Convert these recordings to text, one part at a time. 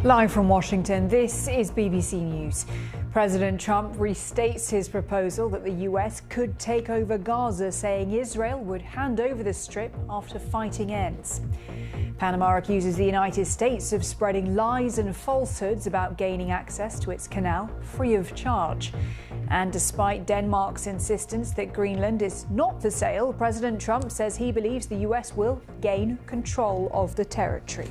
Live from Washington, this is BBC News. President Trump restates his proposal that the US could take over Gaza, saying Israel would hand over the Strip after fighting ends. Panama accuses the United States of spreading lies and falsehoods about gaining access to its canal free of charge. And despite Denmark's insistence that Greenland is not for sale, President Trump says he believes the US will gain control of the territory.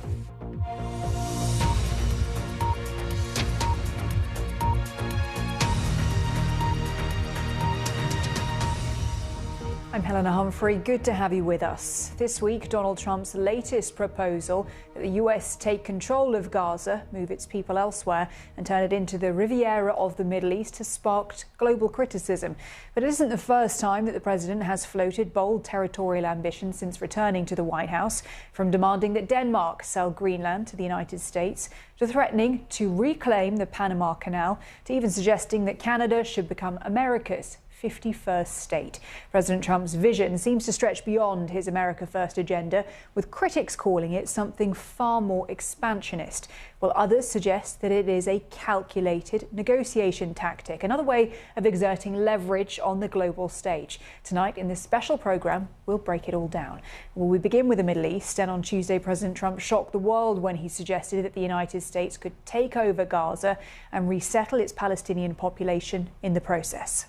I'm Helena Humphrey. Good to have you with us. This week, Donald Trump's latest proposal that the US take control of Gaza, move its people elsewhere and turn it into the Riviera of the Middle East has sparked global criticism. But it isn't the first time that the president has floated bold territorial ambitions since returning to the White House, from demanding that Denmark sell Greenland to the United States to threatening to reclaim the Panama Canal, to even suggesting that Canada should become America's 51st state. President Trump's vision seems to stretch beyond his America First agenda, with critics calling it something far more expansionist, while others suggest that it is a calculated negotiation tactic, another way of exerting leverage on the global stage. Tonight, in this special programme, we'll break it all down. Well, we begin with the Middle East, and on Tuesday, President Trump shocked the world when he suggested that the United States could take over Gaza and resettle its Palestinian population in the process.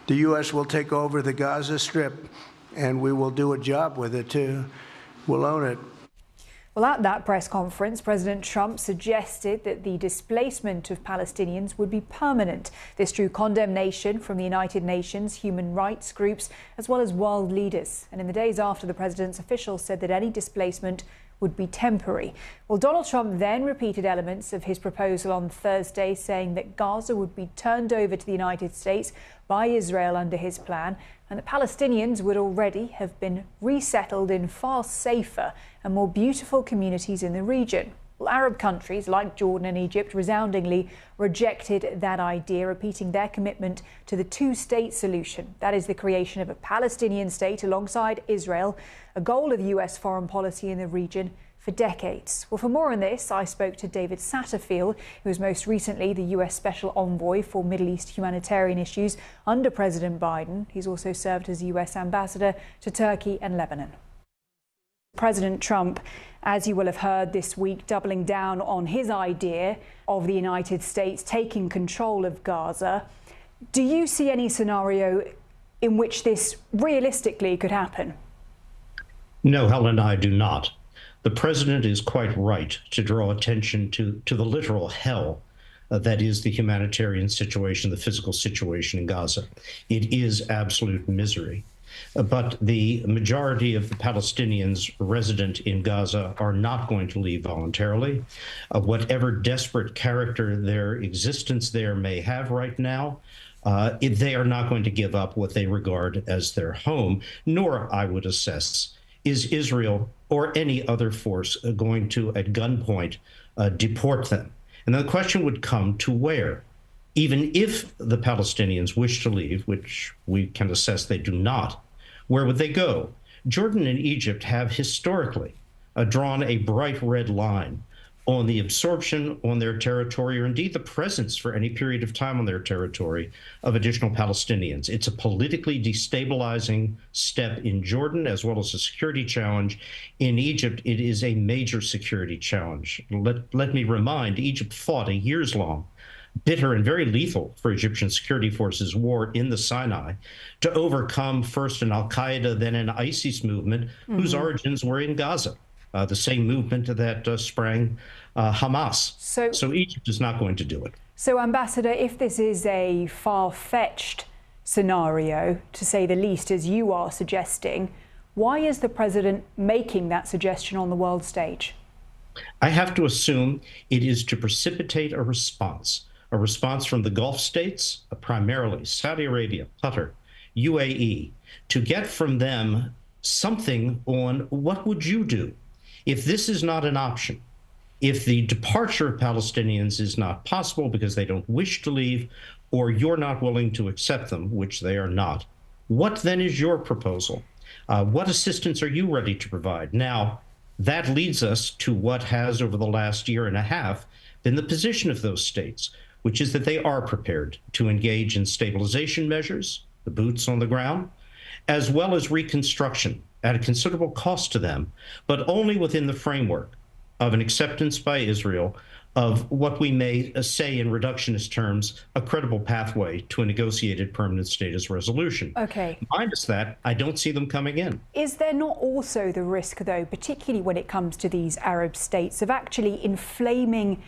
The U.S. will take over the Gaza Strip, and we will do a job with it, too. We'll own it. Well, at that press conference, President Trump suggested that the displacement of Palestinians would be permanent. This drew condemnation from the United Nations, human rights groups, as well as world leaders. And in the days after, the president's officials said that any displacement would be temporary. Well, Donald Trump then repeated elements of his proposal on Thursday, saying that Gaza would be turned over to the United States by Israel under his plan, and that Palestinians would already have been resettled in far safer and more beautiful communities in the region. Well, Arab countries like Jordan and Egypt resoundingly rejected that idea, repeating their commitment to the two-state solution. That is the creation of a Palestinian state alongside Israel, a goal of US foreign policy in the region for decades. Well, for more on this, I spoke to David Satterfield, who was most recently the US Special Envoy for Middle East humanitarian issues under President Biden. He's also served as US Ambassador to Turkey and Lebanon. President Trump, as you will have heard this week, doubling down on his idea of the United States taking control of Gaza. Do you see any scenario in which this realistically could happen? No, Helen, I do not. The president is quite right to draw attention to the literal hell that is the humanitarian situation, the physical situation in Gaza. It is absolute misery. But the majority of the Palestinians resident in Gaza are not going to leave voluntarily. Whatever desperate character their existence there may have right now, they are not going to give up what they regard as their home, nor, I would assess, is Israel or any other force going to, at gunpoint, deport them. And then the question would come to where? Even if the Palestinians wish to leave, which we can assess they do not, where would they go? Jordan and Egypt have historically drawn a bright red line on the absorption on their territory, or indeed the presence for any period of time on their territory, of additional Palestinians. It's a politically destabilizing step in Jordan, as well as a security challenge. In Egypt, it is a major security challenge. Let me remind, Egypt fought a years-long, bitter and very lethal for Egyptian security forces war in the Sinai to overcome first an al-Qaeda, then an ISIS movement whose origins were in Gaza, the same movement that sprang Hamas. So Egypt is not going to do it. So, Ambassador, if this is a far-fetched scenario, to say the least, as you are suggesting, why is the president making that suggestion on the world stage? I have to assume it is to precipitate a response from the Gulf states, primarily Saudi Arabia, Qatar, UAE, to get from them something on what would you do if this is not an option, if the departure of Palestinians is not possible because they don't wish to leave, or you're not willing to accept them, which they are not. What then is your proposal? What assistance are you ready to provide? Now, That leads us to what has, over the last year and a half, been the position of those states, which is that they are prepared to engage in stabilization measures, the boots on the ground, as well as reconstruction at a considerable cost to them, but only within the framework of an acceptance by Israel of what we may say in reductionist terms, a credible pathway to a negotiated permanent status resolution. Okay. Minus that, I don't see them coming in. Is there not also the risk, though, particularly when it comes to these Arab states, of actually inflaming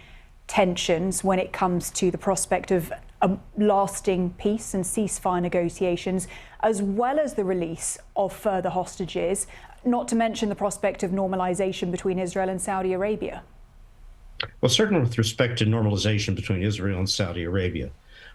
tensions when it comes to the prospect of a lasting peace and ceasefire negotiations, as well as the release of further hostages, not to mention the prospect of normalization between Israel and Saudi Arabia? Well, certainly with respect to normalization between Israel and Saudi Arabia,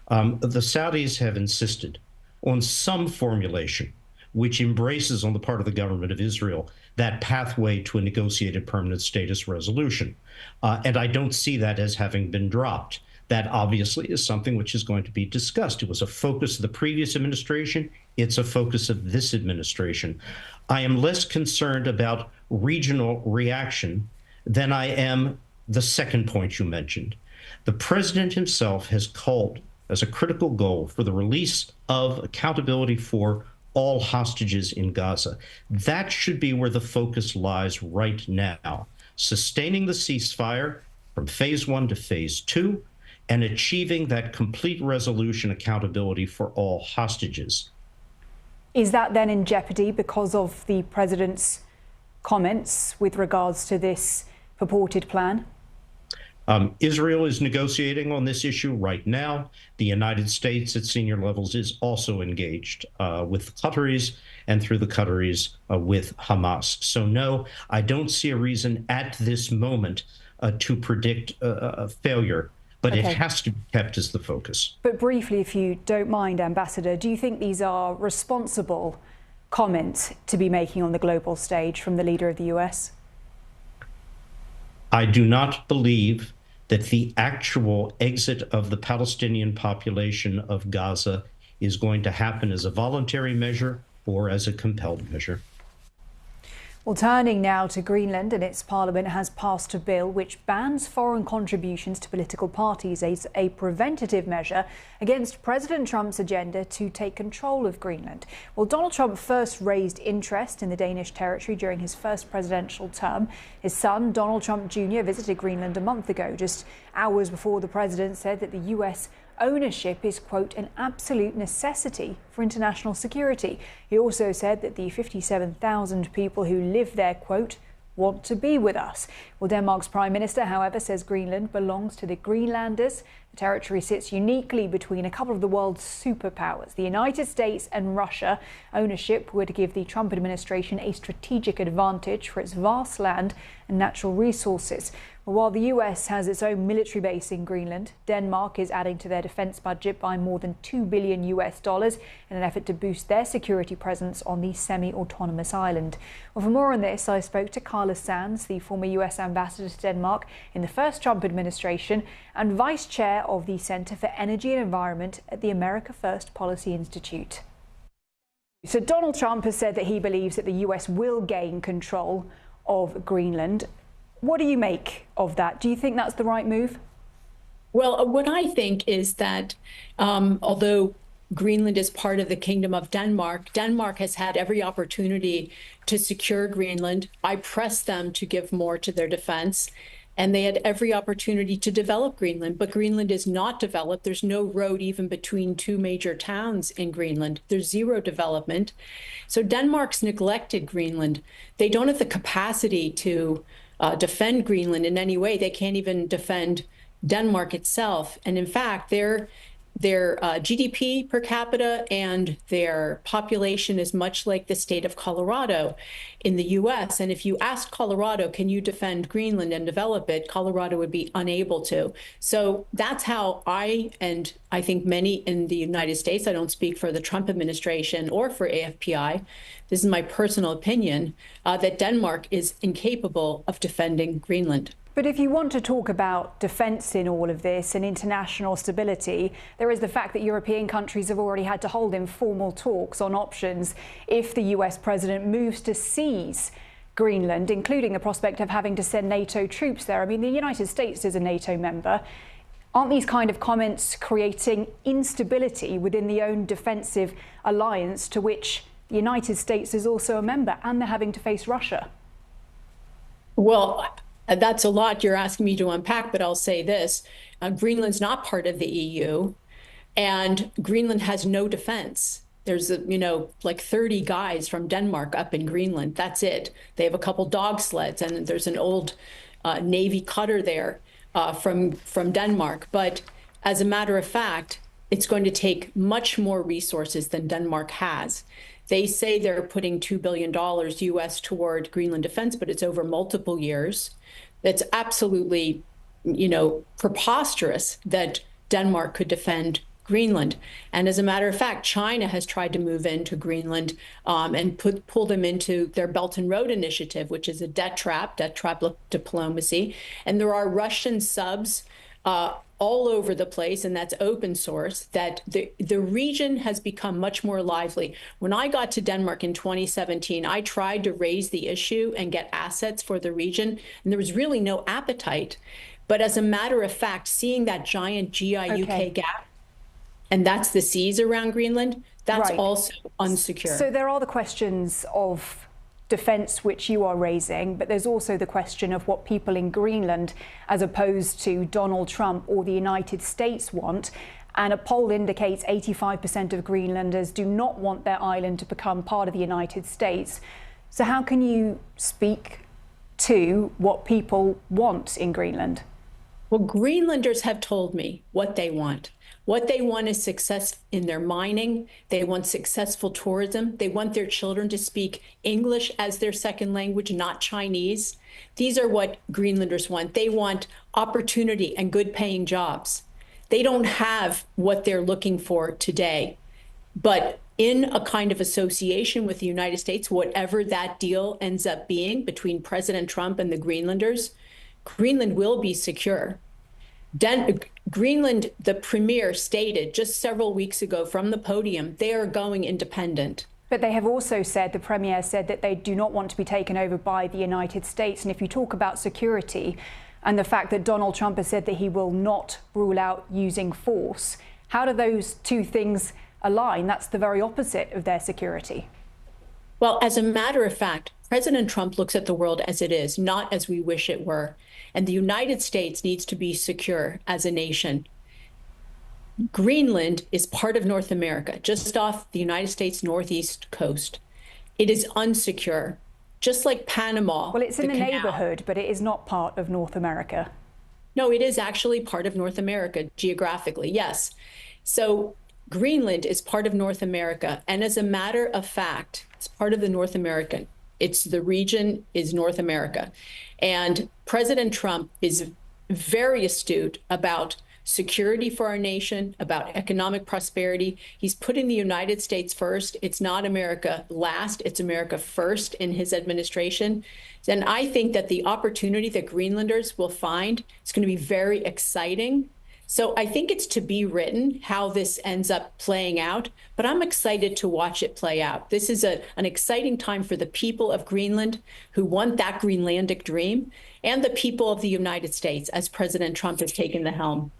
the Saudis have insisted on some formulation which embraces on the part of the government of Israel that pathway to a negotiated permanent status resolution. And I don't see that as having been dropped. That obviously is something which is going to be discussed. It was a focus of the previous administration. It's a focus of this administration. I am less concerned about regional reaction than I am the second point you mentioned. The president himself has called as a critical goal for the release of accountability for all hostages in Gaza. That should be where the focus lies right now, sustaining the ceasefire from phase 1 to phase 2 and achieving that complete resolution accountability for all hostages. Is that then in jeopardy because of the president's comments with regards to this purported plan? Israel is negotiating on this issue right now. The United States at senior levels is also engaged with the Qataris and through the Qataris with Hamas. So no, I don't see a reason at this moment to predict a failure, but it has to be kept as the focus. But briefly, if you don't mind, Ambassador, do you think these are responsible comments to be making on the global stage from the leader of the US? I do not believe that the actual exit of the Palestinian population of Gaza is going to happen as a voluntary measure or as a compelled measure. Well, turning now to Greenland, and its parliament has passed a bill which bans foreign contributions to political parties as a preventative measure against President Trump's agenda to take control of Greenland. Well, Donald Trump first raised interest in the Danish territory during his first presidential term. His son, Donald Trump Jr., visited Greenland a month ago, just hours before the president said that the US ownership is, quote, an absolute necessity for international security. He also said that the 57,000 people who live there, quote, want to be with us. Well, Denmark's Prime Minister, however, says Greenland belongs to the Greenlanders. The territory sits uniquely between a couple of the world's superpowers, the United States and Russia. Ownership would give the Trump administration a strategic advantage for its vast land and natural resources. While the US has its own military base in Greenland, Denmark is adding to their defense budget by more than $2 billion in an effort to boost their security presence on the semi-autonomous island. Well, for more on this, I spoke to Carla Sands, the former US ambassador to Denmark in the first Trump administration and vice chair of the Center for Energy and Environment at the America First Policy Institute. So Donald Trump has said that he believes that the US will gain control of Greenland. What do you make of that? Do you think that's the right move? Well, what I think is that although Greenland is part of the Kingdom of Denmark, Denmark has had every opportunity to secure Greenland. I pressed them to give more to their defense, and they had every opportunity to develop Greenland. But Greenland is not developed. There's no road even between two major towns in Greenland. There's zero development. So Denmark's neglected Greenland. They don't have the capacity to defend Greenland in any way. They can't even defend Denmark itself. And in fact, their GDP per capita and their population is much like the state of Colorado in the US. And if you asked Colorado, can you defend Greenland and develop it, Colorado would be unable to. So that's how I think many in the United States, I don't speak for the Trump administration or for AFPI, this is my personal opinion, that Denmark is incapable of defending Greenland. But if you want to talk about defence in all of this and international stability, there is the fact that European countries have already had to hold informal talks on options if the US president moves to seize Greenland, including the prospect of having to send NATO troops there. I mean, the United States is a NATO member. Aren't these kind of comments creating instability within the own defensive alliance to which the United States is also a member, and they're having to face Russia? Well, that's a lot you're asking me to unpack, but I'll say this. Greenland's not part of the EU, and Greenland has no defense. There's, like 30 guys from Denmark up in Greenland. That's it. They have a couple dog sleds, and there's an old Navy cutter there from Denmark. But as a matter of fact, it's going to take much more resources than Denmark has. They say they're putting $2 billion US toward Greenland defense, but it's over multiple years. That's absolutely, preposterous that Denmark could defend Greenland. And as a matter of fact, China has tried to move into Greenland and pull them into their Belt and Road Initiative, which is a debt trap diplomacy. And there are Russian subs all over the place, and that's open source, that the region has become much more lively. When I got to Denmark in 2017, I tried to raise the issue and get assets for the region, and there was really no appetite. But as a matter of fact, seeing that giant GI-UK gap, and that's the seas around Greenland, that's also unsecure. So there are the questions of defence which you are raising, but there's also the question of what people in Greenland, as opposed to Donald Trump or the United States, want. And a poll indicates 85% of Greenlanders do not want their island to become part of the United States. So how can you speak to what people want in Greenland? Well, Greenlanders have told me what they want. What they want is success in their mining. They want successful tourism. They want their children to speak English as their second language, not Chinese. These are what Greenlanders want. They want opportunity and good paying jobs. They don't have what they're looking for today. But in a kind of association with the United States, whatever that deal ends up being between President Trump and the Greenlanders, Greenland will be secure. Greenland, the premier, stated just several weeks ago from the podium, they are going independent. But they have also said, the premier said, that they do not want to be taken over by the United States. And if you talk about security and the fact that Donald Trump has said that he will not rule out using force, how do those two things align? That's the very opposite of their security. Well, as a matter of fact, President Trump looks at the world as it is, not as we wish it were. And the United States needs to be secure as a nation. Greenland is part of North America, just off the United States northeast coast. It is unsecure, just like Panama. Well, it's in the neighborhood, but it is not part of North America. No, it is actually part of North America geographically, yes. So Greenland is part of North America. And as a matter of fact, it's part of the North American. The region is North America. And President Trump is very astute about security for our nation, about economic prosperity. He's putting the United States first. It's not America last, it's America first in his administration. And I think that the opportunity that Greenlanders will find is going to be very exciting. So I think it's to be written how this ends up playing out, but I'm excited to watch it play out. This is an exciting time for the people of Greenland who want that Greenlandic dream, and the people of the United States as President Trump has taken the helm.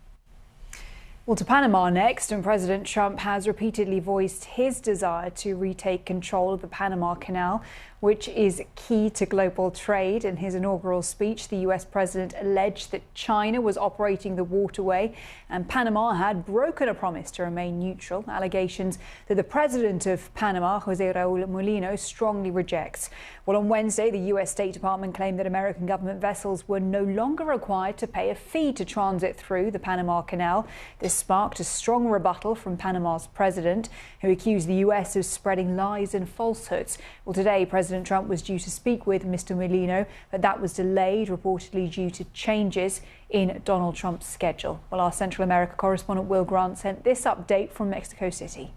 Well, to Panama next, and President Trump has repeatedly voiced his desire to retake control of the Panama Canal, which is key to global trade. In his inaugural speech, the US president alleged that China was operating the waterway and Panama had broken a promise to remain neutral, allegations that the president of Panama, José Raúl Mulino, strongly rejects. Well, on Wednesday, the US State Department claimed that American government vessels were no longer required to pay a fee to transit through the Panama Canal. This sparked a strong rebuttal from Panama's president, who accused the US of spreading lies and falsehoods. Well, today, President Trump was due to speak with Mr. Mulino, but that was delayed, reportedly due to changes in Donald Trump's schedule. Well, our Central America correspondent Will Grant sent this update from Mexico City.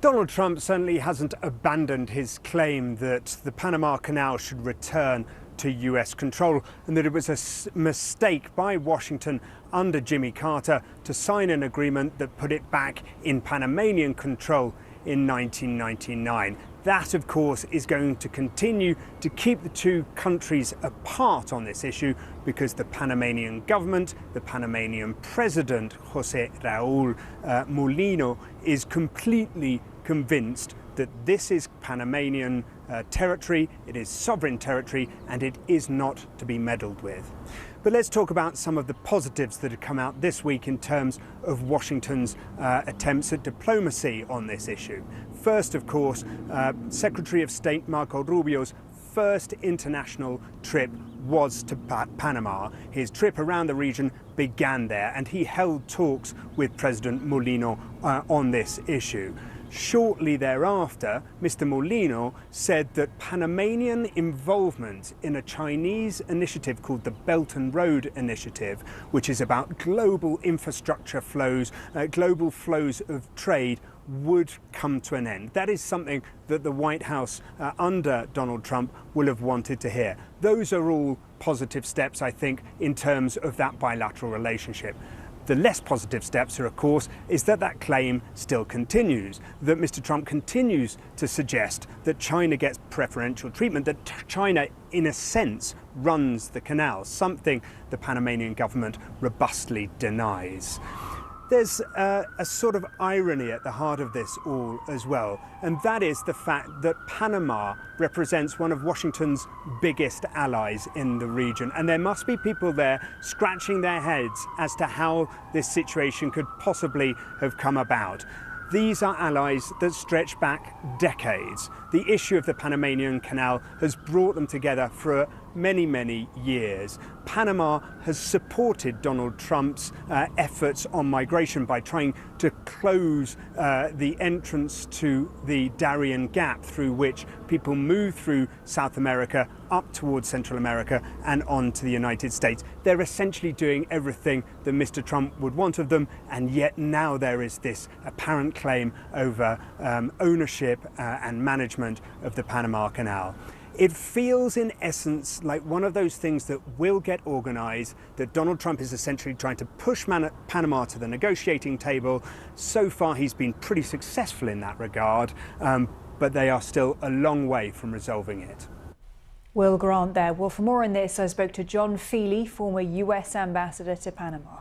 Donald Trump certainly hasn't abandoned his claim that the Panama Canal should return to US control, and that it was a mistake by Washington under Jimmy Carter to sign an agreement that put it back in Panamanian control in 1999. That, of course, is going to continue to keep the two countries apart on this issue, because the Panamanian government, the Panamanian president, José Raúl Mulino, is completely convinced that this is Panamanian territory, it is sovereign territory, and it is not to be meddled with. But let's talk about some of the positives that have come out this week in terms of Washington's attempts at diplomacy on this issue. First, of course, Secretary of State Marco Rubio's first international trip was to Panama. His trip around the region began there, and he held talks with President Mulino on this issue. Shortly thereafter, Mr. Mulino said that Panamanian involvement in a Chinese initiative called the Belt and Road Initiative, which is about global infrastructure flows, global flows of trade, would come to an end. That is something that the White House under Donald Trump will have wanted to hear. Those are all positive steps, I think, in terms of that bilateral relationship. The less positive steps are, of course, is that that claim still continues, that Mr. Trump continues to suggest that China gets preferential treatment, that China, in a sense, runs the canal, something the Panamanian government robustly denies. There's a sort of irony at the heart of this all as well, and that is the fact that Panama represents one of Washington's biggest allies in the region, and there must be people there scratching their heads as to how this situation could possibly have come about. These are allies that stretch back decades. The issue of the Panamanian Canal has brought them together for many, many years. Panama has supported Donald Trump's efforts on migration by trying to close the entrance to the Darien Gap, through which people move through South America up towards Central America and on to the United States. They're essentially doing everything that Mr. Trump would want of them, and yet now there is this apparent claim over ownership and management of the Panama Canal. It feels in essence like one of those things that will get organized, that Donald Trump is essentially trying to push Panama to the negotiating table. So far he's been pretty successful in that regard, but they are still a long way from resolving it. Will Grant there. Well, for more on this, I spoke to John Feely, former US ambassador to Panama.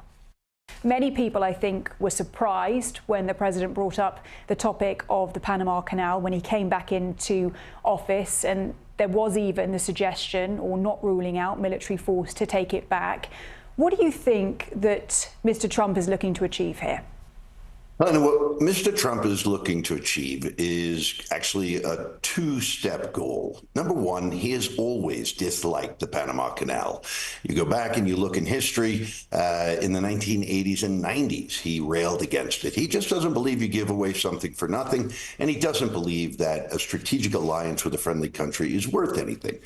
Many people, I think, were surprised when the president brought up the topic of the Panama Canal when he came back into office, and there was even the suggestion, or not ruling out, military force to take it back. What do you think that Mr. Trump is looking to achieve here? What Mr. Trump is looking to achieve is actually a two-step goal. Number one, he has always disliked the Panama Canal. You go back and you look in history, in the 1980s and 90s, he railed against it. He just doesn't believe you give away something for nothing, and he doesn't believe that a strategic alliance with a friendly country is worth anything.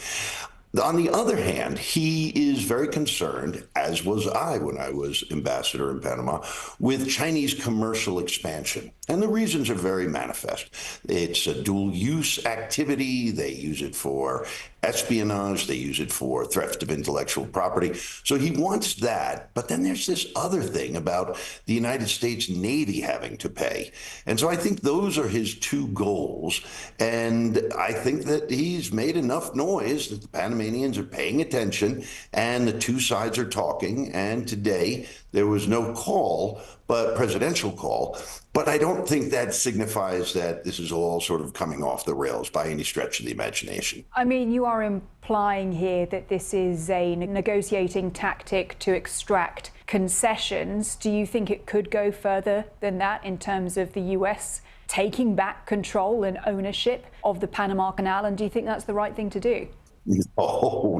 On the other hand, he is very concerned, as was I when I was ambassador in Panama, with Chinese commercial expansion. And the reasons are very manifest. It's a dual-use activity. They use it for espionage. They use it for theft of intellectual property. So he wants that. But then there's this other thing about the United States Navy having to pay. And so I think those are his two goals. And I think that he's made enough noise that the Panamanians are paying attention and the two sides are talking. And today there was no call, but presidential call. But I don't think that signifies that this is all sort of coming off the rails by any stretch of the imagination. I mean, you are implying here that this is a negotiating tactic to extract concessions. Do you think it could go further than that in terms of the US taking back control and ownership of the Panama Canal? And do you think that's the right thing to do? Oh,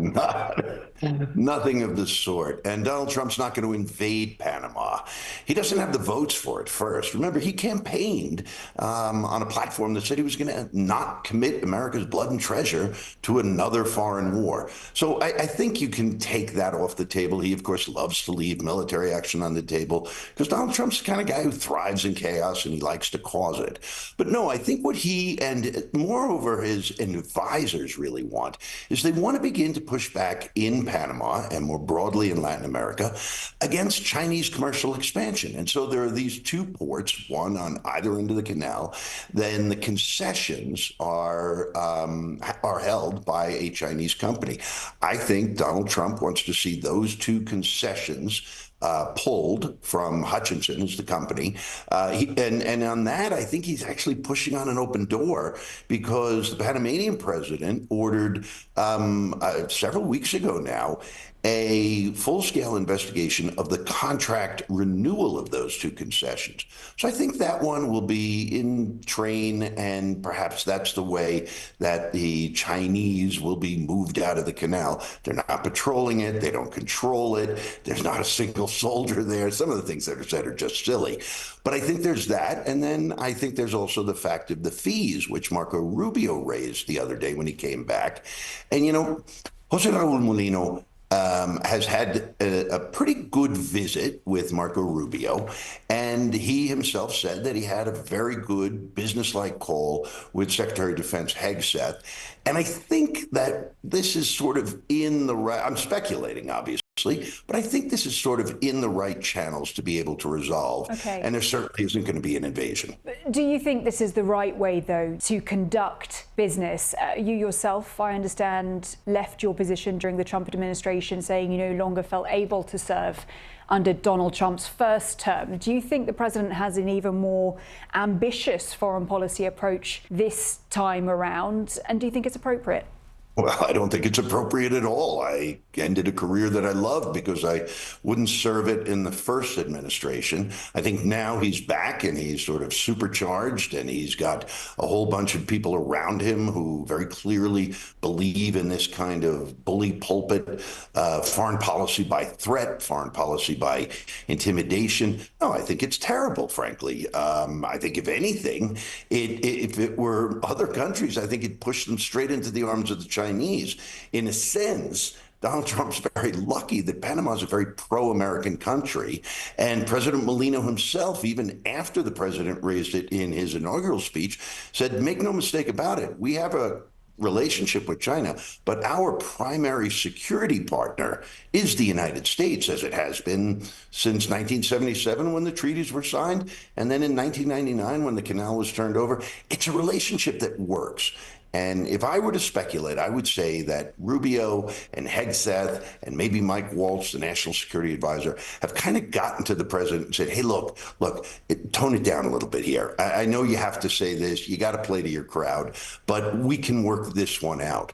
nothing of the sort. And Donald Trump's not going to invade Panama. He doesn't have the votes for it first. Remember, he campaigned on a platform that said he was going to not commit America's blood and treasure to another foreign war. So I think you can take that off the table. He, of course, loves to leave military action on the table because Donald Trump's the kind of guy who thrives in chaos and he likes to cause it. But no, I think what he and moreover his advisors really want is they want to begin to push back in Panama and more broadly in Latin America against Chinese commercial expansion. And so there are these two ports, one on either end of the canal. Then the concessions are held by a Chinese company. I think Donald Trump wants to see those two concessions pulled from Hutchinson, is the company. And on that, I think he's actually pushing on an open door, because the Panamanian president ordered several weeks ago now a full-scale investigation of the contract renewal of those two concessions. So I think that one will be in train, and perhaps that's the way that the Chinese will be moved out of the canal. They're not patrolling it. They don't control it. There's not a single soldier there. Some of the things that are said are just silly. But I think there's that. And then I think there's also the fact of the fees, which Marco Rubio raised the other day when he came back. And, you know, Jose Raul Molino has had a pretty good visit with Marco Rubio, and he himself said that he had a very good business-like call with Secretary of Defense Hegseth. And I think that this is sort of in the right, I'm speculating, obviously, but I think this is sort of in the right channels to be able to resolve. Okay. And there certainly isn't going to be an invasion. Do you think this is the right way, though, to conduct business? You yourself, I understand, left your position during the Trump administration, saying you no longer felt able to serve under Donald Trump's first term. Do you think the president has an even more ambitious foreign policy approach this time around? And do you think it's appropriate? Well, I don't think it's appropriate at all. I ended a career that I loved because I wouldn't serve it in the first administration. I think now he's back and he's sort of supercharged, and he's got a whole bunch of people around him who very clearly believe in this kind of bully pulpit, foreign policy by threat, foreign policy by intimidation. No, I think it's terrible, frankly. I think if anything, if it were other countries, I think it'd push them straight into the arms of the Chinese. In a sense, Donald Trump's very lucky that Panama is a very pro-American country. And President Molino himself, even after the president raised it in his inaugural speech, said, make no mistake about it, we have a relationship with China, but our primary security partner is the United States, as it has been since 1977 when the treaties were signed, and then in 1999 when the canal was turned over. It's a relationship that works. And if I were to speculate, I would say that Rubio and Hegseth and maybe Mike Waltz, the national security advisor, have kind of gotten to the president and said, hey, look, tone it down a little bit here. I know you have to say this. You got to play to your crowd, but we can work this one out.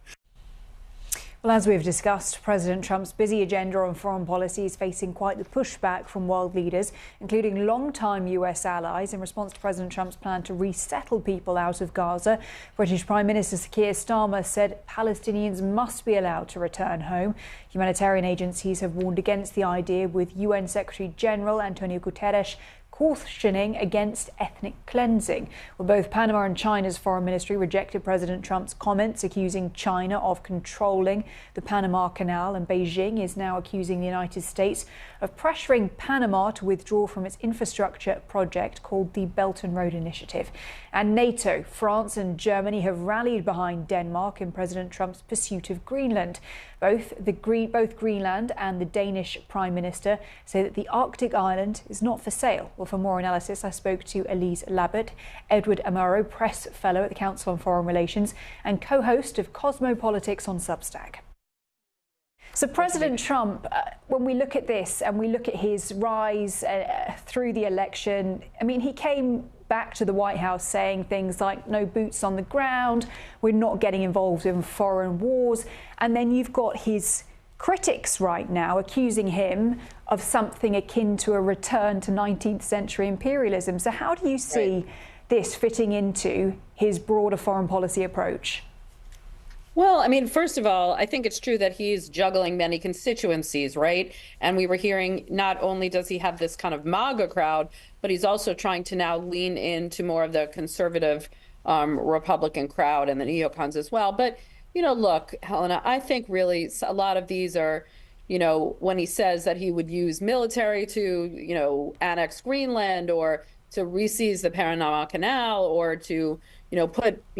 Well, as we've discussed, President Trump's busy agenda on foreign policy is facing quite the pushback from world leaders, including longtime US allies, in response to President Trump's plan to resettle people out of Gaza. British Prime Minister Sir Keir Starmer said Palestinians must be allowed to return home. Humanitarian agencies have warned against the idea, with UN Secretary General Antonio Guterres cautioning against ethnic cleansing. Well, both Panama and China's foreign ministry rejected President Trump's comments, accusing China of controlling the Panama Canal, and Beijing is now accusing the United States of pressuring Panama to withdraw from its infrastructure project called the Belt and Road Initiative. And NATO, France and Germany have rallied behind Denmark in President Trump's pursuit of Greenland. Both Greenland and the Danish Prime Minister say that the Arctic island is not for sale. Well, for more analysis, I spoke to Elise Labert, Edward Amaro, Press Fellow at the Council on Foreign Relations and co-host of Cosmopolitics on Substack. So President Trump, when we look at this and we look at his rise through the election, I mean, he came back to the White House saying things like no boots on the ground, we're not getting involved in foreign wars. And then you've got his critics right now accusing him of something akin to a return to 19th century imperialism. So how do you see this fitting into his broader foreign policy approach? Well, I mean, first of all, I think it's true that he's juggling many constituencies, right? And we were hearing not only does he have this kind of MAGA crowd, but he's also trying to now lean into more of the conservative Republican crowd and the neocons as well. But, you know, look, Helena, I think really a lot of these are, you know, when he says that he would use military to, you know, annex Greenland or to reseize the Panama Canal or to, you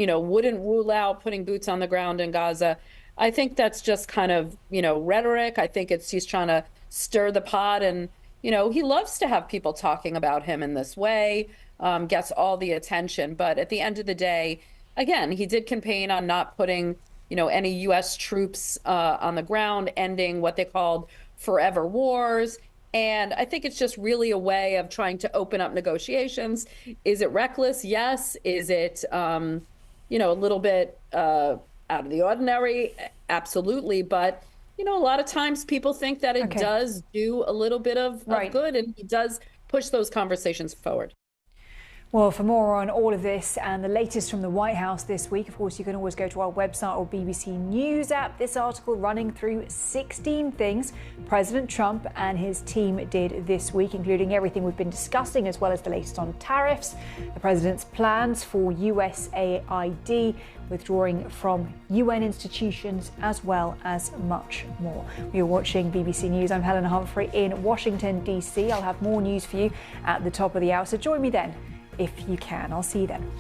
know, wouldn't rule out putting boots on the ground in Gaza. I think that's just kind of, rhetoric. I think he's trying to stir the pot, and, he loves to have people talking about him in this way, gets all the attention. But at the end of the day, again, he did campaign on not putting, any U.S. troops on the ground, ending what they called forever wars. And I think it's just really a way of trying to open up negotiations. Is it reckless? Yes. Is it, a little bit out of the ordinary? Absolutely. But, a lot of times people think that it does do a little bit of good, and he does push those conversations forward. Well, for more on all of this and the latest from the White House this week, of course, you can always go to our website or BBC News app. This article running through 16 things President Trump and his team did this week, including everything we've been discussing, as well as the latest on tariffs, the president's plans for USAID, withdrawing from UN institutions, as well as much more. You're watching BBC News. I'm Helena Humphrey in Washington, D.C. I'll have more news for you at the top of the hour, so join me then if you can. I'll see you then.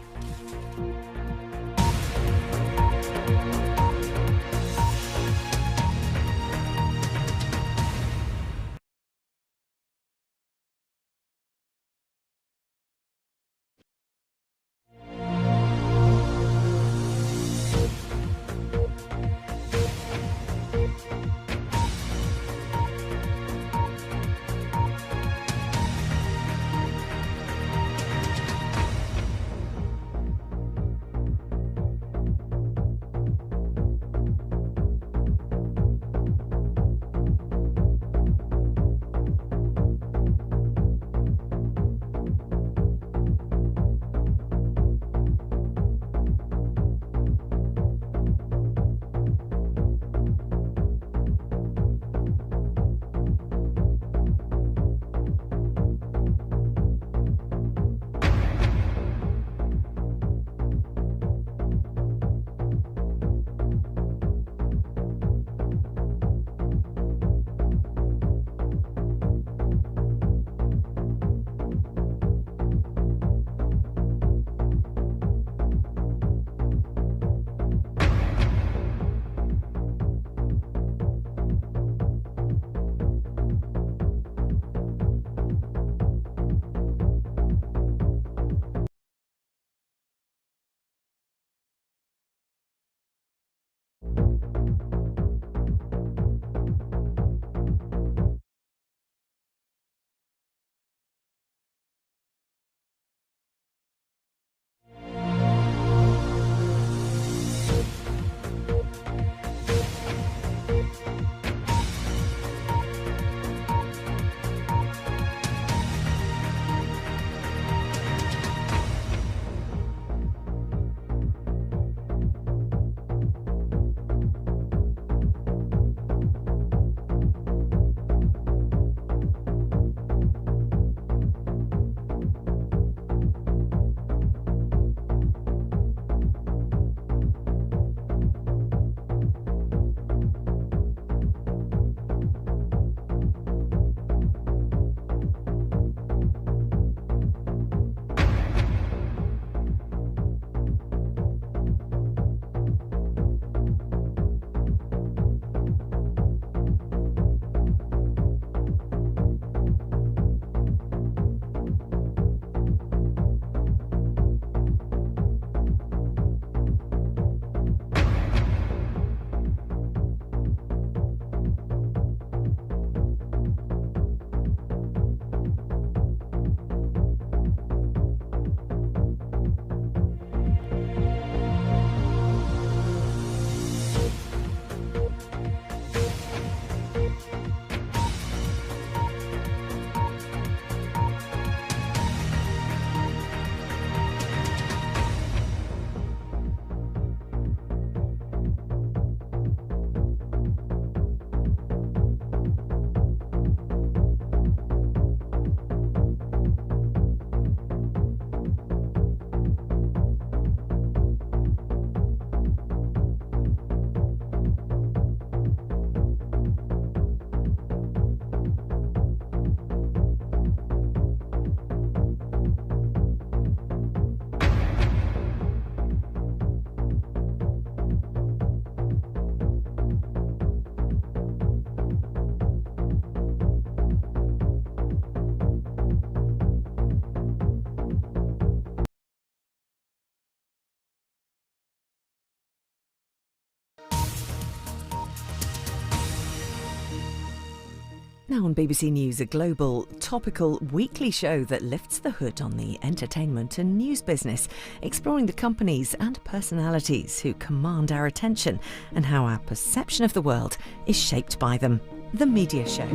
Now on BBC News, a global, topical, weekly show that lifts the hood on the entertainment and news business, exploring the companies and personalities who command our attention and how our perception of the world is shaped by them. The Media Show.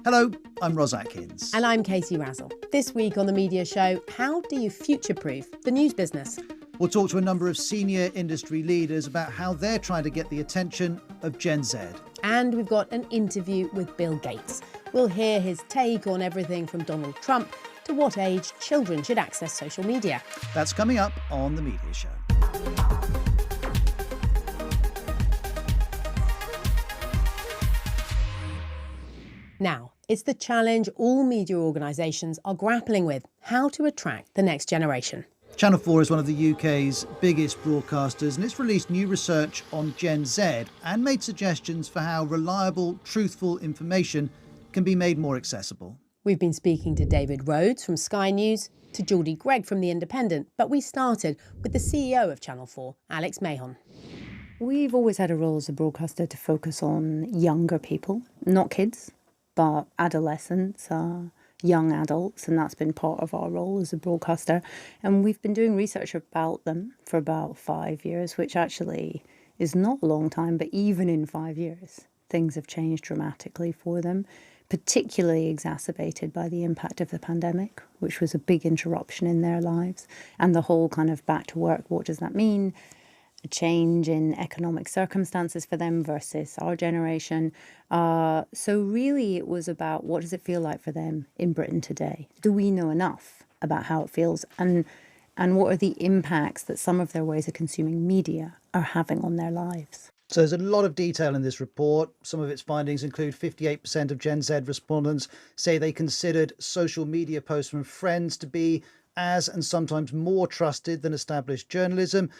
Hello, I'm Ros Atkins. And I'm Katie Razzle. This week on The Media Show, how do you future-proof the news business? We'll talk to a number of senior industry leaders about how they're trying to get the attention of Gen Z. And we've got an interview with Bill Gates. We'll hear his take on everything from Donald Trump to what age children should access social media. That's coming up on The Media Show. Now, it's the challenge all media organisations are grappling with: how to attract the next generation. Channel 4 is one of the UK's biggest broadcasters, and it's released new research on Gen Z and made suggestions for how reliable, truthful information can be made more accessible. We've been speaking to David Rhodes from Sky News, to Geordie Greig from The Independent, but we started with the CEO of Channel 4, Alex Mahon. We've always had a role as a broadcaster to focus on younger people, not kids, but adolescents, young adults, and that's been part of our role as a broadcaster. And we've been doing research about them for about 5 years, which actually is not a long time, but even in 5 years, things have changed dramatically for them, particularly exacerbated by the impact of the pandemic, which was a big interruption in their lives. And the whole kind of back to work, what does that mean? A change in economic circumstances for them versus our generation. So really it was about, what does it feel like for them in Britain today? Do we know enough about how it feels? And what are the impacts that some of their ways of consuming media are having on their lives? So there's a lot of detail in this report. Some of its findings include 58% of Gen Z respondents say they considered social media posts from friends to be as and sometimes more trusted than established journalism.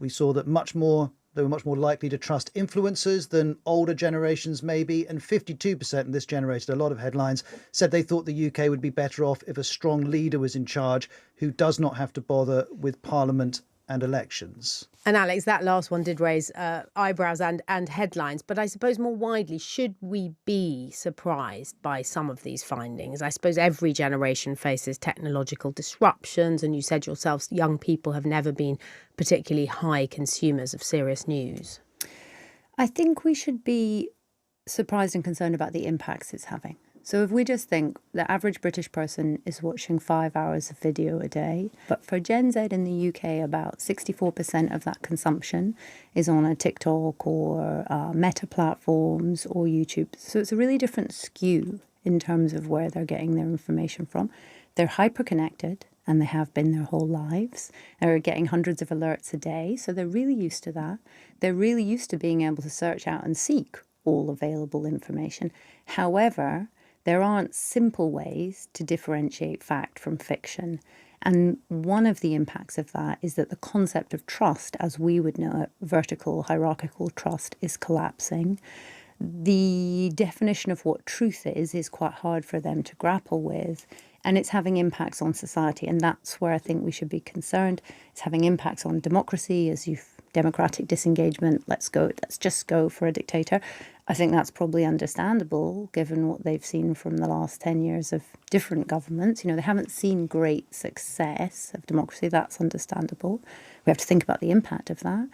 We saw that they were much more likely to trust influencers than older generations maybe, and 52%, and this generated a lot of headlines, said they thought the UK would be better off if a strong leader was in charge who does not have to bother with Parliament and elections. And Alex, that last one did raise eyebrows and headlines, but I suppose more widely, should we be surprised by some of these findings? I suppose every generation faces technological disruptions, and you said yourself, young people have never been particularly high consumers of serious news. I think we should be surprised and concerned about the impacts it's having. So if we just think the average British person is watching 5 hours of video a day, but for Gen Z in the UK, about 64% of that consumption is on a TikTok or Meta platforms or YouTube. So it's a really different skew in terms of where they're getting their information from. They're hyper-connected, and they have been their whole lives. They're getting hundreds of alerts a day, so they're really used to that. They're really used to being able to search out and seek all available information. However, there aren't simple ways to differentiate fact from fiction. And one of the impacts of that is that the concept of trust, as we would know it, vertical hierarchical trust, is collapsing. The definition of what truth is quite hard for them to grapple with. And it's having impacts on society. And that's where I think we should be concerned. It's having impacts on democracy, democratic disengagement. Let's just go for a dictator. I think that's probably understandable given what they've seen from the last 10 years of different governments. They haven't seen great success of democracy. That's understandable. We have to think about the impact of that.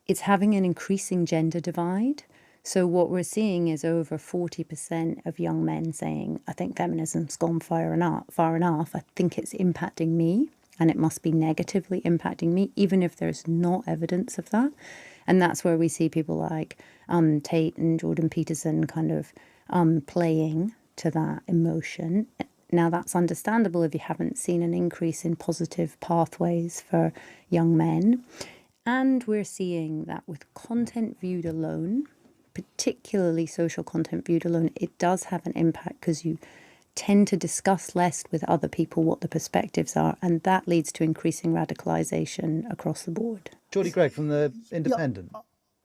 It's having an increasing gender divide. So what we're seeing is over 40% of young men saying, I think feminism's gone far enough. I think it's impacting me, and it must be negatively impacting me, even if there's not evidence of that. And that's where we see people like Tate and Jordan Peterson kind of playing to that emotion. Now, that's understandable if you haven't seen an increase in positive pathways for young men. And we're seeing that with content viewed alone, particularly social content viewed alone, it does have an impact because you tend to discuss less with other people what the perspectives are, and that leads to increasing radicalisation across the board. Geordie Greig from The Independent. Yeah,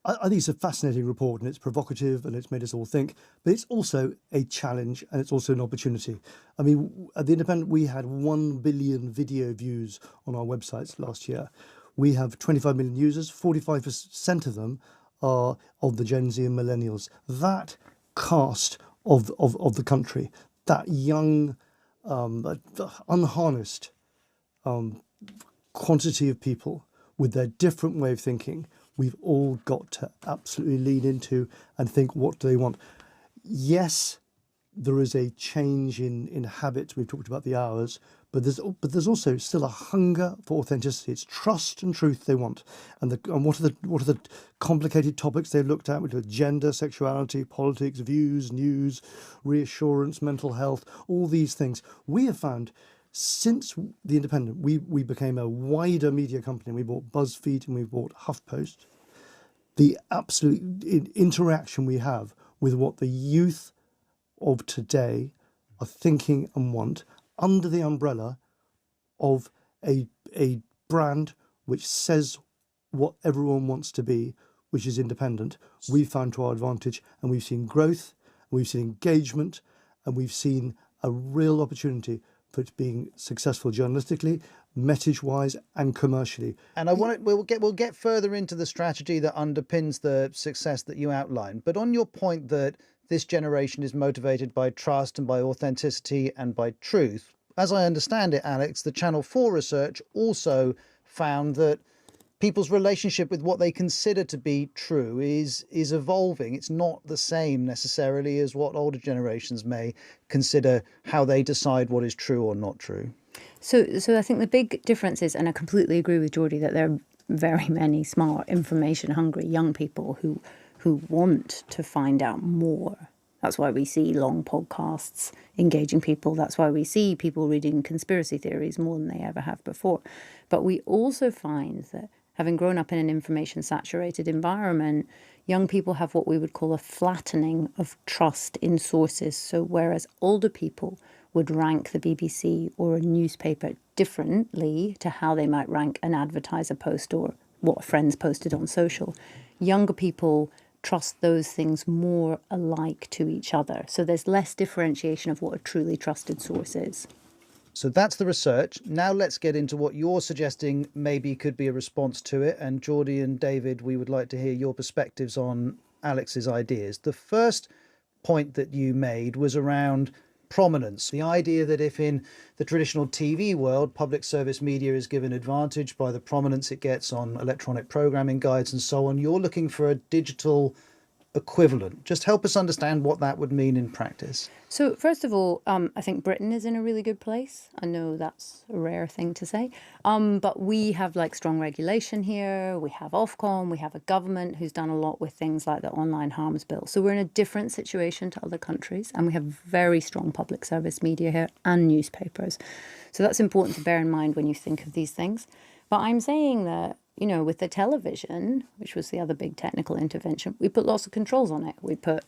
I think it's a fascinating report, and it's provocative, and it's made us all think, but it's also a challenge, and it's also an opportunity. I mean, at The Independent, we had 1 billion video views on our websites last year. We have 25 million users, 45% of them are of the Gen Z and millennials. That cast of the country. That young, unharnessed quantity of people with their different way of thinking, we've all got to absolutely lean into and think, what do they want? Yes, there is a change in habits. We've talked about the hours, but there's also still a hunger for authenticity. It's trust and truth they want. And what are the complicated topics they've looked at? We look at gender, sexuality, politics, views, news, reassurance, mental health, all these things. We have found since The Independent, we became a wider media company. We bought BuzzFeed and we bought HuffPost. The absolute interaction we have with what the youth of today are thinking and want under the umbrella of a brand which says what everyone wants to be, which is independent, we've found to our advantage, and we've seen growth, we've seen engagement, and we've seen a real opportunity for it being successful journalistically, message-wise, and commercially. And we'll get further into the strategy that underpins the success that you outlined. But on your point that this generation is motivated by trust and by authenticity and by truth, as I understand it, Alex, the Channel 4 research also found that people's relationship with what they consider to be true is evolving. It's not the same necessarily as what older generations may consider how they decide what is true or not true. So I think the big difference is, and I completely agree with Geordie, that there are very many smart, information-hungry young people who want to find out more. That's why we see long podcasts engaging people. That's why we see people reading conspiracy theories more than they ever have before. But we also find that having grown up in an information-saturated environment, young people have what we would call a flattening of trust in sources. So whereas older people would rank the BBC or a newspaper differently to how they might rank an advertiser post or what friends posted on social, younger people trust those things more alike to each other. So there's less differentiation of what a truly trusted source is. So that's the research. Now let's get into what you're suggesting maybe could be a response to it. And Geordie and David, we would like to hear your perspectives on Alex's ideas. The first point that you made was around prominence. The idea that if in the traditional TV world, public service media is given advantage by the prominence it gets on electronic programming guides and so on, you're looking for a digital equivalent. Just help us understand what that would mean in practice. So first of all, I think Britain is in a really good place. I know that's a rare thing to say, but we have strong regulation here. We have Ofcom, we have a government who's done a lot with things like the Online Harms Bill. So we're in a different situation to other countries, and we have very strong public service media here and newspapers. So that's important to bear in mind when you think of these things. But I'm saying that, with the television, which was the other big technical intervention, we put lots of controls on it. We put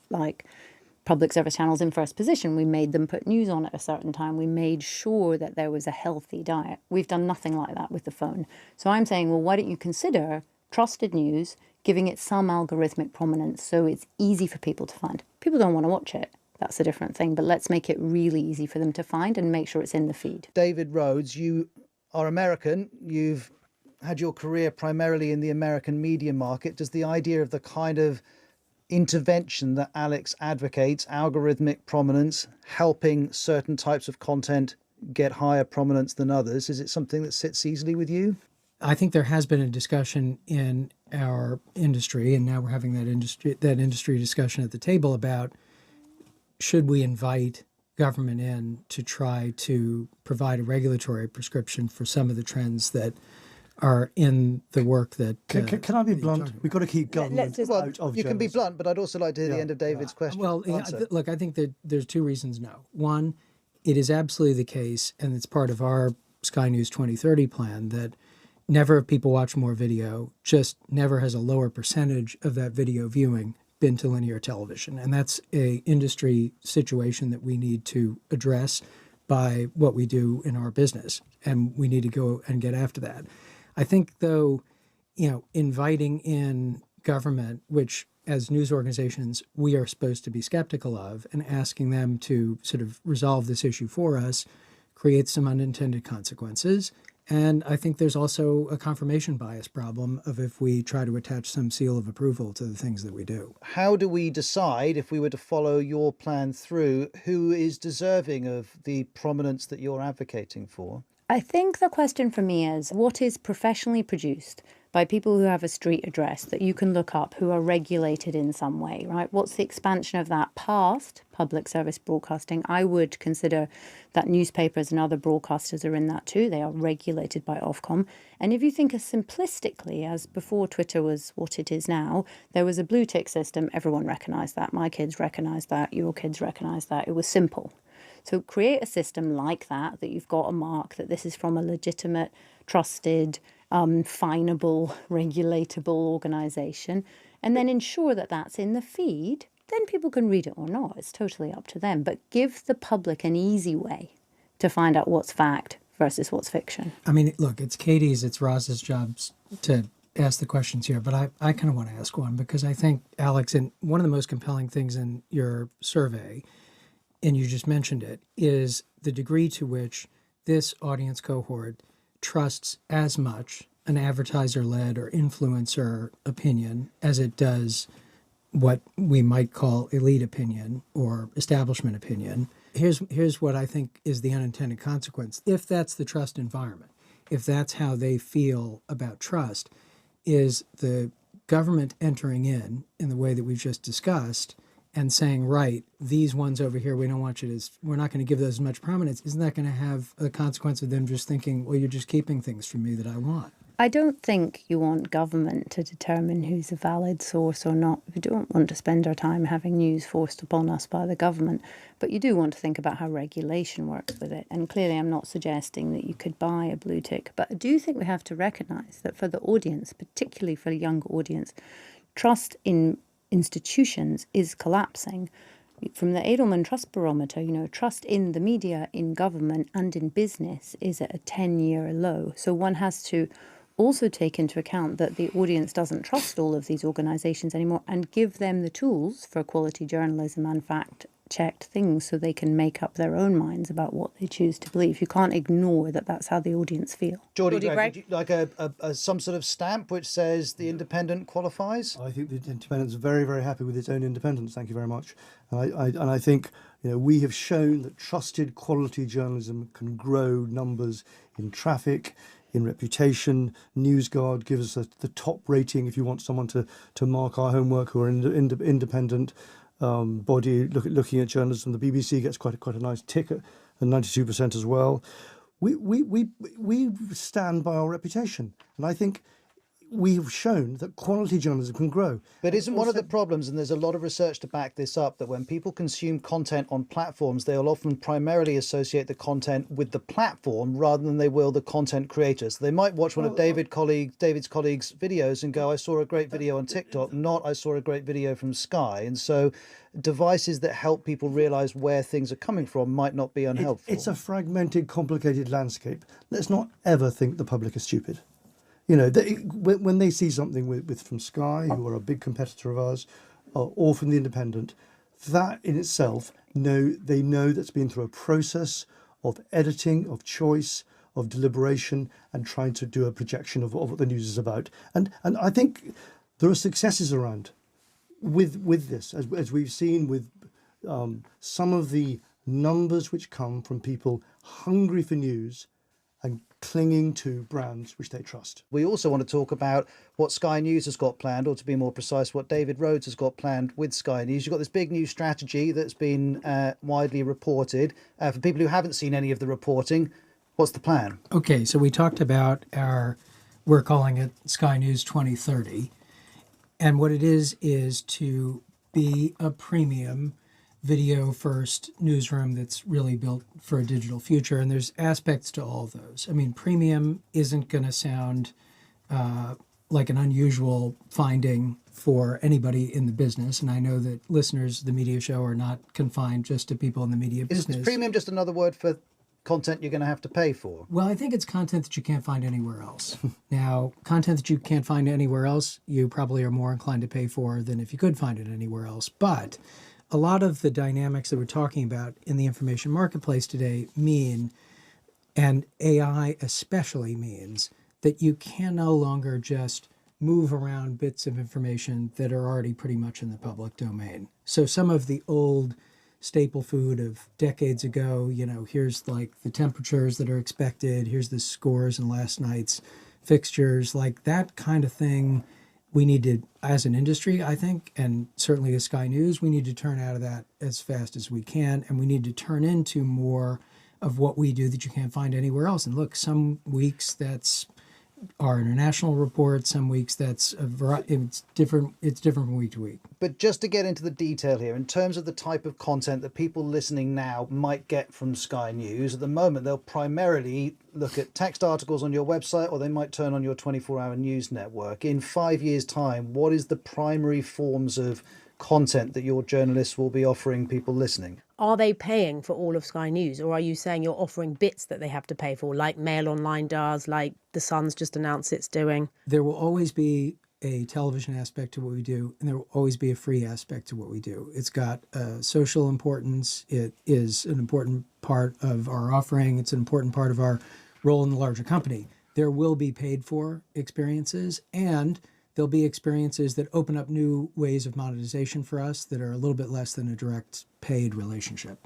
public service channels in first position. We made them put news on at a certain time. We made sure that there was a healthy diet. We've done nothing like that with the phone. So I'm saying, well, why don't you consider trusted news, giving it some algorithmic prominence so it's easy for people to find. People don't want to watch it. That's a different thing. But let's make it really easy for them to find and make sure it's in the feed. David Rhodes, you are American. You've had your career primarily in the American media market. Does the idea of the kind of intervention that Alex advocates, algorithmic prominence, helping certain types of content get higher prominence than others, is it something that sits easily with you? I think there has been a discussion in our industry, and now we're having that industry discussion at the table about should we invite government in to try to provide a regulatory prescription for some of the trends that are in the work that... Can I be blunt? We've got to keep government out of You can be blunt, but I'd also like to hear the end of David's question. Well, look, I think that there's two reasons no. One, it is absolutely the case, and it's part of our Sky News 2030 plan, that never have people watched more video, just never has a lower percentage of that video viewing been to linear television. And that's a industry situation that we need to address by what we do in our business. And we need to go and get after that. I think, though, inviting in government, which as news organizations we are supposed to be skeptical of, and asking them to sort of resolve this issue for us creates some unintended consequences. And I think there's also a confirmation bias problem of if we try to attach some seal of approval to the things that we do. How do we decide, if we were to follow your plan through, who is deserving of the prominence that you're advocating for? I think the question for me is what is professionally produced by people who have a street address that you can look up, who are regulated in some way, right? What's the expansion of that past public service broadcasting? I would consider that newspapers and other broadcasters are in that too. They are regulated by Ofcom. And if you think as simplistically as before Twitter was what it is now, there was a blue tick system. Everyone recognised that. My kids recognised that. Your kids recognised that. It was simple. So create a system like that you've got a mark that this is from a legitimate, trusted, finable, regulatable organisation, and then ensure that that's in the feed. Then people can read it or not. It's totally up to them. But give the public an easy way to find out what's fact versus what's fiction. I mean, look, it's Katie's, it's Roz's jobs to ask the questions here, but I kind of want to ask one because I think, Alex, and one of the most compelling things in your survey, and you just mentioned it, is the degree to which this audience cohort trusts as much an advertiser-led or influencer opinion as it does what we might call elite opinion or establishment opinion. Here's what I think is the unintended consequence. If that's the trust environment, if that's how they feel about trust, is the government entering in the way that we've just discussed and saying, right, these ones over here, we don't want you to, we're not going to give those as much prominence. Isn't that going to have a consequence of them just thinking, well, you're just keeping things from me that I want? I don't think you want government to determine who's a valid source or not. We don't want to spend our time having news forced upon us by the government. But you do want to think about how regulation works with it. And clearly I'm not suggesting that you could buy a blue tick. But I do think we have to recognise that for the audience, particularly for a younger audience, trust in institutions is collapsing. From the Edelman Trust Barometer, trust in the media, in government and in business is at a 10-year low. So one has to also take into account that the audience doesn't trust all of these organisations anymore and give them the tools for quality journalism and fact-checked things so they can make up their own minds about what they choose to believe. You can't ignore that that's how the audience feel. Geordie Greig, would you like some sort of stamp which says the independent qualifies? I think the independent's very, very happy with its own independence. Thank you very much. And I think we have shown that trusted quality journalism can grow numbers in traffic, in reputation. NewsGuard gives us the top rating if you want someone to mark our homework who are independent body looking at journalism. The BBC gets quite a nice tick at 92% as well. We stand by our reputation, and I think we've shown that quality journalism can grow. But isn't one of the problems, and there's a lot of research to back this up, that when people consume content on platforms, they'll often primarily associate the content with the platform rather than they will the content creators. They might watch one of David's colleagues' videos and go, I saw a great video on TikTok, not I saw a great video from Sky. And so devices that help people realise where things are coming from might not be unhelpful. It's a fragmented, complicated landscape. Let's not ever think the public is stupid. When they see something with from Sky, who are a big competitor of ours, or from The Independent, that in itself, they know that's been through a process of editing, of choice, of deliberation, and trying to do a projection of what the news is about. And I think there are successes around with this, as we've seen with some of the numbers which come from people hungry for news and clinging to brands which they trust. We also want to talk about what Sky News has got planned, or to be more precise, what David Rhodes has got planned with Sky News. You've got this big new strategy that's been widely reported. For people who haven't seen any of the reporting, what's the plan? Okay, so we talked about we're calling it Sky News 2030. And what it is to be a premium video first newsroom that's really built for a digital future. And there's aspects to all of those. I mean, premium isn't going to sound like an unusual finding for anybody in the business. And I know that listeners of the media show are not confined just to people in the media business. Is premium just another word for content you're going to have to pay for? Well, I think it's content that you can't find anywhere else. Now, content that you can't find anywhere else, you probably are more inclined to pay for than if you could find it anywhere else. But a lot of the dynamics that we're talking about in the information marketplace today mean, And AI especially means that you can no longer just move around bits of information that are already pretty much in the public domain. So some of the old staple food of decades ago, here's like the temperatures that are expected, here's the scores and last night's fixtures, like that kind of thing. We need to, as an industry, I think, and certainly as Sky News, we need to turn out of that as fast as we can, and we need to turn into more of what we do that you can't find anywhere else. And look, some weeks that's our international report, some weeks that's a variety. It's different from week to week. But just to get into the detail here, in terms of the type of content that people listening now might get from Sky News, at the moment they'll primarily look at text articles on your website, or they might turn on your 24-hour news network. In 5 years' time, what is the primary forms of content that your journalists will be offering people listening? Are they paying for all of Sky News, or are you saying you're offering bits that they have to pay for, like Mail Online does, like The Sun's just announced it's doing? There will always be a television aspect to what we do, and there will always be a free aspect to what we do. It's got social importance. It is an important part of our offering. It's an important part of our role in the larger company. There will be paid for experiences, and there'll be experiences that open up new ways of monetization for us that are a little bit less than a direct paid relationship.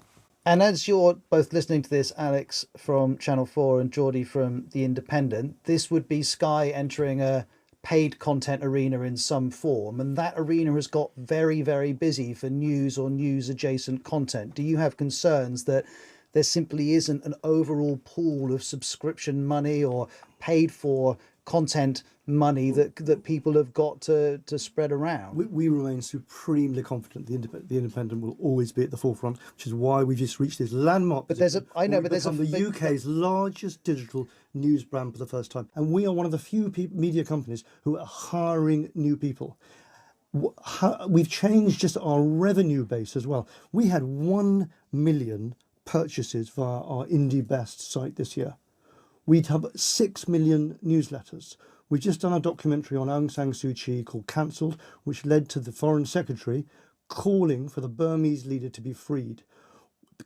And as you're both listening to this, Alex from Channel 4 and Geordie from The Independent, this would be Sky entering a paid content arena in some form, and that arena has got very, very busy for news or news adjacent content. Do you have concerns that there simply isn't an overall pool of subscription money or paid for content money that people have got to spread around? We remain supremely confident the Independent will always be at the forefront, which is why we just reached this landmark. But there's the UK's largest digital news brand for the first time, and we are one of the few media companies who are hiring new people. We've changed just our revenue base as well. We had 1 million purchases via our Indie Best site this year. We'd have 6 million newsletters. We've just done a documentary on Aung San Suu Kyi called Cancelled, which led to the Foreign Secretary calling for the Burmese leader to be freed.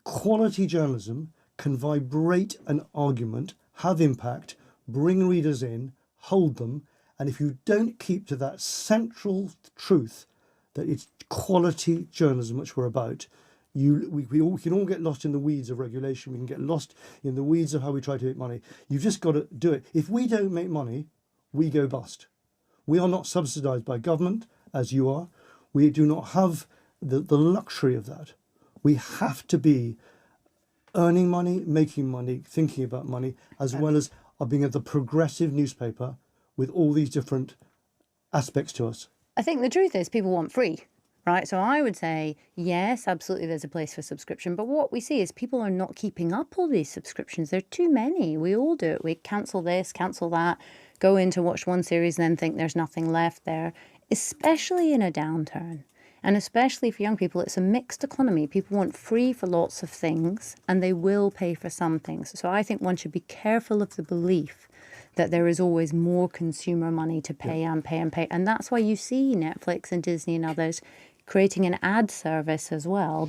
Quality journalism can vibrate an argument, have impact, bring readers in, hold them, and if you don't keep to that central truth that it's quality journalism which we're about, we can all get lost in the weeds of regulation. We can get lost in the weeds of how we try to make money. You've just got to do it. If we don't make money, we go bust. We are not subsidised by government, as you are. We do not have the luxury of that. We have to be earning money, making money, thinking about money, as well as being the progressive newspaper with all these different aspects to us. I think the truth is people want free. Right, so I would say, yes, absolutely, there's a place for subscription. But what we see is people are not keeping up all these subscriptions. There are too many. We all do it. We cancel this, cancel that, go in to watch one series and then think there's nothing left there, especially in a downturn. And especially for young people, it's a mixed economy. People want free for lots of things, and they will pay for some things. So I think one should be careful of the belief that there is always more consumer money to pay and pay and pay. And that's why you see Netflix and Disney and others creating an ad service as well.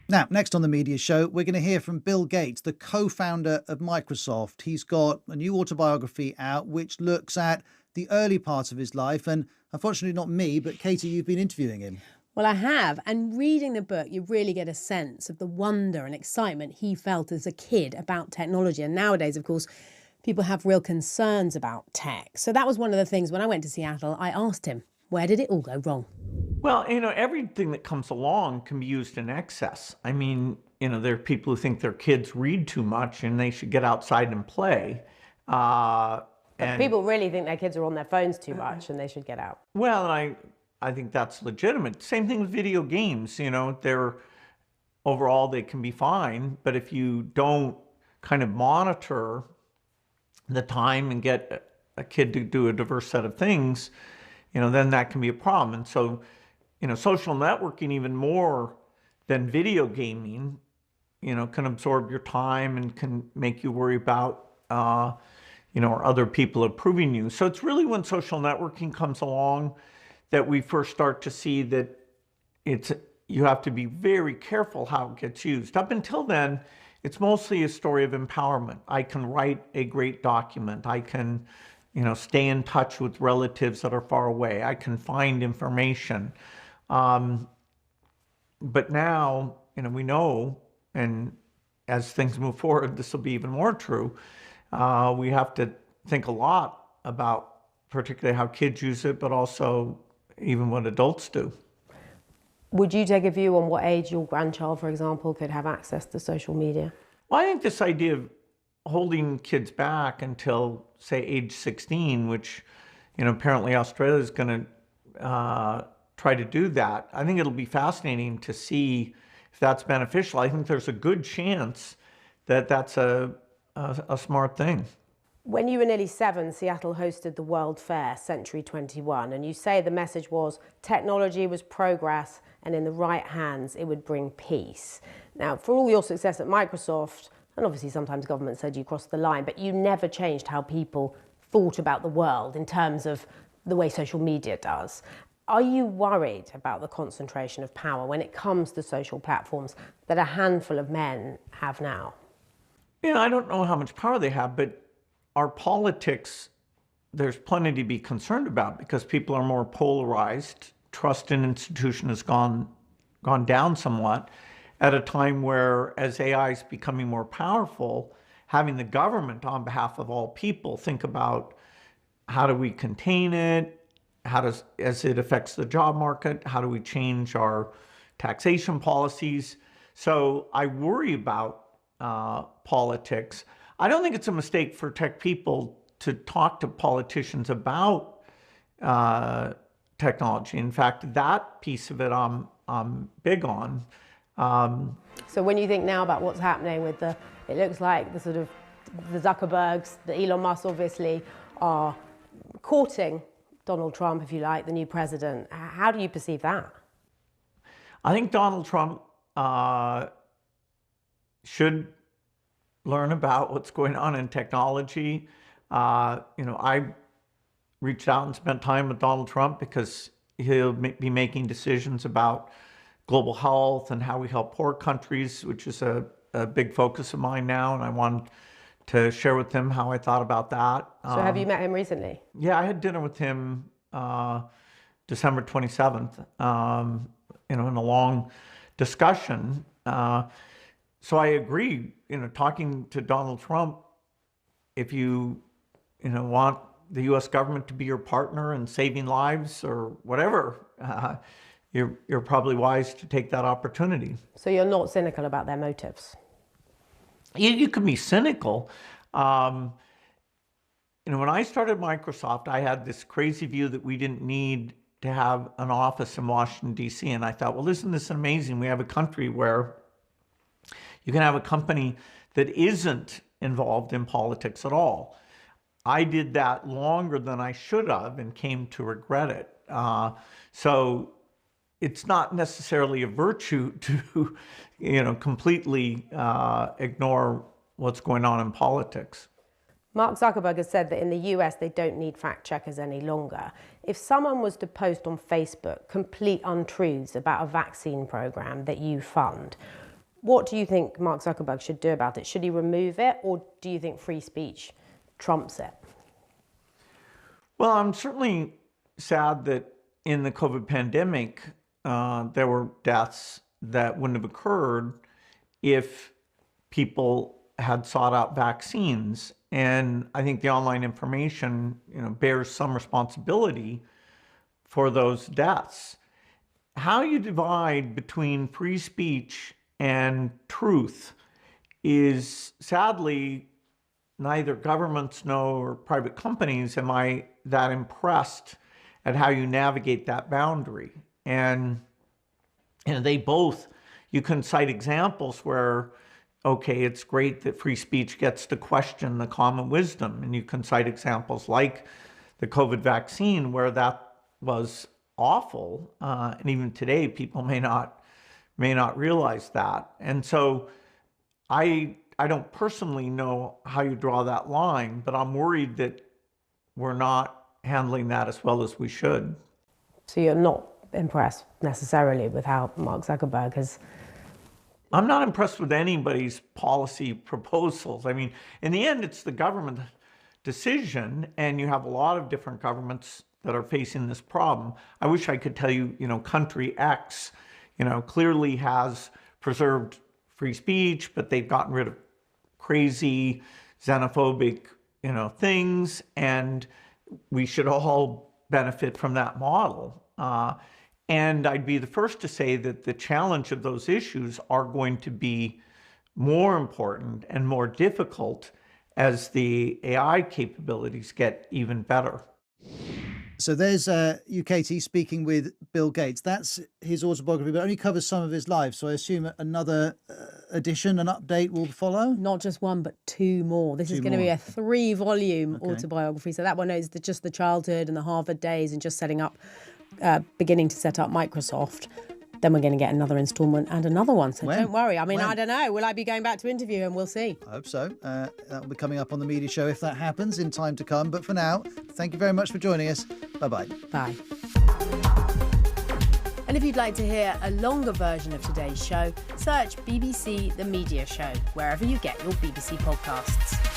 Now, next on the Media Show, we're going to hear from Bill Gates, the co-founder of Microsoft. He's got a new autobiography out which looks at the early parts of his life. And unfortunately, not me, but Katie, you've been interviewing him. Well, I have. And reading the book, you really get a sense of the wonder and excitement he felt as a kid about technology. And nowadays, of course, people have real concerns about tech. So that was one of the things when I went to Seattle, I asked him, where did it all go wrong? Well, everything that comes along can be used in excess. I mean, there are people who think their kids read too much and they should get outside and play. But people really think their kids are on their phones too much and they should get out. Well, I think that's legitimate. Same thing with video games. Overall, they can be fine. But if you don't kind of monitor the time and get a kid to do a diverse set of things, then that can be a problem. And so, social networking, even more than video gaming, can absorb your time and can make you worry about, are other people approving you. So it's really when social networking comes along that we first start to see that you have to be very careful how it gets used. Up until then, it's mostly a story of empowerment. I can write a great document. I can, stay in touch with relatives that are far away. I can find information. But now, we know, and as things move forward, this will be even more true. We have to think a lot about particularly how kids use it, but also even what adults do. Would you take a view on what age your grandchild, for example, could have access to social media? Well, I think this idea of holding kids back until, say, age 16, which, apparently Australia is going to try to do that. I think it'll be fascinating to see if that's beneficial. I think there's a good chance that that's a smart thing. When you were nearly 7, Seattle hosted the World Fair, Century 21, and you say the message was technology was progress and in the right hands it would bring peace. Now, for all your success at Microsoft, and obviously sometimes government said you crossed the line, but you never changed how people thought about the world in terms of the way social media does. Are you worried about the concentration of power when it comes to social platforms that a handful of men have now? I don't know how much power they have, but our politics, there's plenty to be concerned about because people are more polarized. Trust in institution has gone down somewhat at a time where, as AI is becoming more powerful, having the government on behalf of all people think about how do we contain it, as it affects the job market, how do we change our taxation policies. So I worry about politics. I don't think it's a mistake for tech people to talk to politicians about technology. In fact, that piece of it I'm big on. So when you think now about what's happening with it looks like the Zuckerbergs, the Elon Musk obviously are courting Donald Trump, if you like, the new president. How do you perceive that? I think Donald Trump should learn about what's going on in technology. I reached out and spent time with Donald Trump because he'll be making decisions about global health and how we help poor countries, which is a big focus of mine now. And I wanted to share with him how I thought about that. So have you met him recently? Yeah, I had dinner with him December 27th, in a long discussion. So I agree, talking to Donald Trump, if you, want the U.S. government to be your partner in saving lives or whatever, you're probably wise to take that opportunity. So you're not cynical about their motives? You can be cynical. When I started Microsoft, I had this crazy view that we didn't need to have an office in Washington, D.C. And I thought, well, isn't this amazing? We have a country where you can have a company that isn't involved in politics at all. I did that longer than I should have and came to regret it. So it's not necessarily a virtue to, completely ignore what's going on in politics. Mark Zuckerberg has said that in the US they don't need fact checkers any longer. If someone was to post on Facebook complete untruths about a vaccine program that you fund, what do you think Mark Zuckerberg should do about it? Should he remove it, or do you think free speech trumps it? Well, I'm certainly sad that in the COVID pandemic, there were deaths that wouldn't have occurred if people had sought out vaccines. And I think the online information, bears some responsibility for those deaths. How you divide between free speech and truth is sadly neither governments nor private companies am I that impressed at how you navigate that boundary. And they both, you can cite examples where, okay, it's great that free speech gets to question the common wisdom. And you can cite examples like the COVID vaccine where that was awful. And even today, people may not realize that. And so I don't personally know how you draw that line, but I'm worried that we're not handling that as well as we should. So you're not impressed necessarily with how Mark Zuckerberg has I'm not impressed with anybody's policy proposals. I mean, in the end, it's the government decision, and you have a lot of different governments that are facing this problem. I wish I could tell you, country X, clearly has preserved free speech, but they've gotten rid of crazy xenophobic, things, and we should all benefit from that model. And I'd be the first to say that the challenge of those issues are going to be more important and more difficult as the AI capabilities get even better. So there's UKT speaking with Bill Gates. That's his autobiography, but only covers some of his life. So I assume another edition, an update will follow? Not just one, but two more. This is going to be a 3-volume autobiography. So that one is just the childhood and the Harvard days and just beginning to set up Microsoft. Then we're going to get another instalment and another one. So don't worry. I mean, I don't know. Will I be going back to interview him? We'll see. I hope so. That will be coming up on the media show if that happens in time to come. But for now, thank you very much for joining us. Bye-bye. Bye. And if you'd like to hear a longer version of today's show, search BBC The Media Show wherever you get your BBC podcasts.